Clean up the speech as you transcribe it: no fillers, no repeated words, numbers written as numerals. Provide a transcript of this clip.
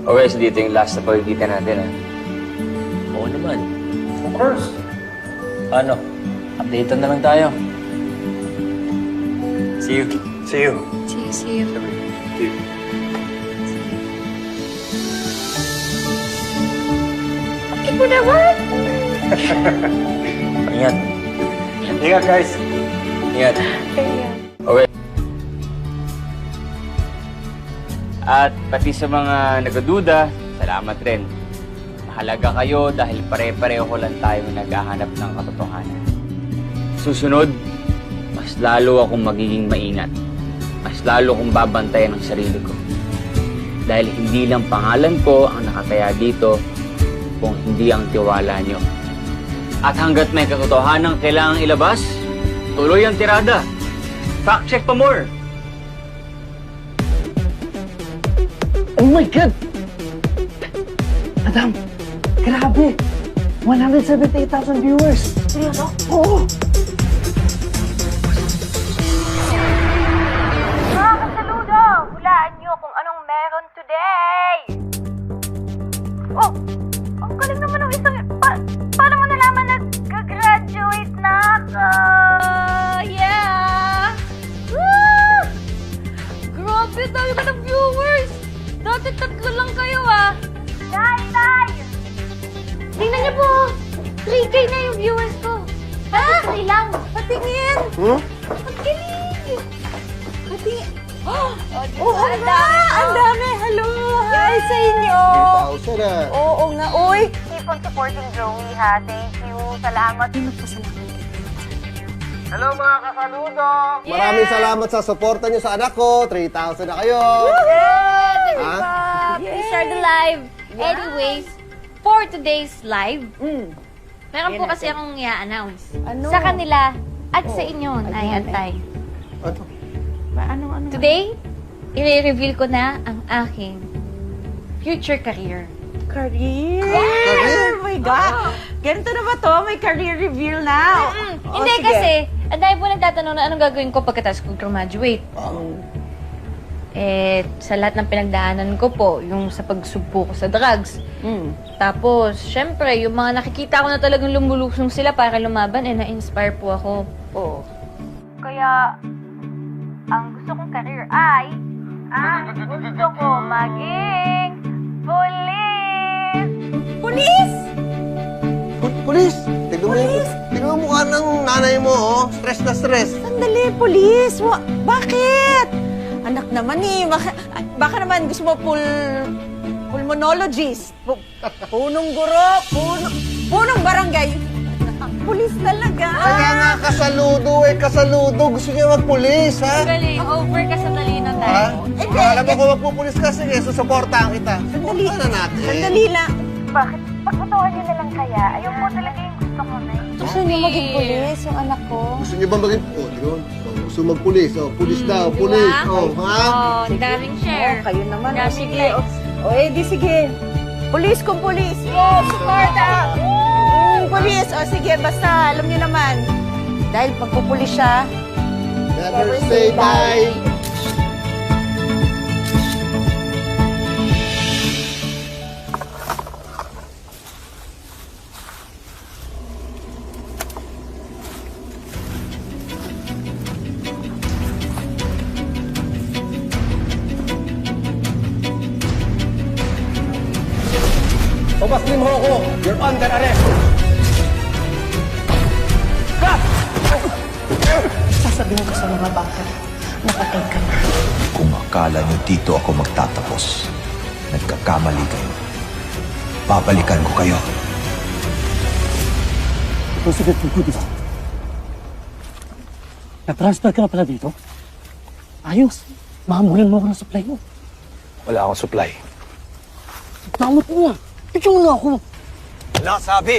Okay, so dito yung last na pagkikita natin, ha? Oo naman. Of course. Ano? Update na lang tayo. See you. See you. See you. See you. Ito naman! Ingat. Ingat, guys. Ingat. Kaya. Okay. At pati sa mga nagaduda, salamat rin. Mahalaga kayo dahil pare-pareho lang tayo naghahanap ng katotohanan. Susunod, mas lalo akong magiging maingat. Mas lalo kong babantayan ang sarili ko. Dahil hindi lang pangalan ko ang nakataya dito kung hindi ang tiwala nyo. At hanggat may katotohanan kailangang ilabas, tuloy ang tirada. Fact check pa more. Oh my God! Madam, grabe! 178,000 viewers! Seryoso? Oo! Mga kasaludo! Hulaan niyo kung anong meron today! Oh! Ang galing naman ng isang... paano mo nalaman na gagraduate na ako? Yeah! Woo! Grabe, dami ka ng viewers! Dati 3 lang kayo, ah! Tay! Tingnan niyo po! 3K na yung viewers ko! Ha? 3 lang! Patingin! Ang galing! Patingin! Oo nga! Ang dami! Hello! Hi sa inyo! 3,000 ah! Oo nga! Uy! Keep on supporting Joey, ha? Thank you! Salamat! Nagpasalamat. Hello mga kasaludo! Maraming salamat sa suporta niyo sa anak ko. 3,000 na kayo! We start the live. Anyways, for today's live, meron po kasi akong i-announce. Sa kanila at sa inyo, Nay at Tay. Ano? Today, i-reveal ko na ang aking future career. Career? Career? Oh my God! Ganito na ba to? May career reveal na? Hindi sige. kasi, ang dami po nagtatanong na anong gagawin ko pagkatapos ko graduate. Eh, sa lahat ng pinagdaanan ko po, yung sa pagsugpo ko sa drugs. Tapos, syempre, yung mga nakikita ko na talagang lumulusong sila para lumaban, eh, na-inspire po ako. Oo. Kaya, ang gusto kong career ay, gusto ko maging police! Police! Pulis! Tignan mo mukha ng nanay mo, oh. Stress na stress. Sandali, police! Bakit? Anak naman eh. Baka naman gusto mo pulmonologist. Punong guro, punong barangay. Police talaga. Kaya nga kasaludo eh, kasaludo. Gusto niya magpulis, ha? Galing, over ka sa talino Ha? tayo. Alam mo kung magpupulis ka, sige, susuportahan kita. Sandali. Suportahan na natin. Sandali lang. Bakit? Pagpatuhan niyo na lang kaya. Ayun po talaga yung gusto ko na yun. Gusto niyo maging police, yung anak ko? Gusto niyo ba maging... Oh, tignan. Gusto magpulis. Oh, pulis daw, pulis. Oh, ha? Oh, daming share. Kayo naman. Daming Sige. likes. Di sige. Police kung police. Suporta! Police. Sige, basta alam niyo naman. Dahil pagpupulis siya, Never say die. Pabaslim mo ako! You're under arrest! sasabihin ko sa mga bata, napatay ka na. Kung akala niyo dito ako magtatapos, nagkakamali kayo. Babalikan ko kayo. Sige, dito. Na-transfer ka na pala dito? Ayos. Mahamulan mo ako ng supply mo. Wala akong supply. Tamot mo nga. Bigyan mo na ako. Wala sabi!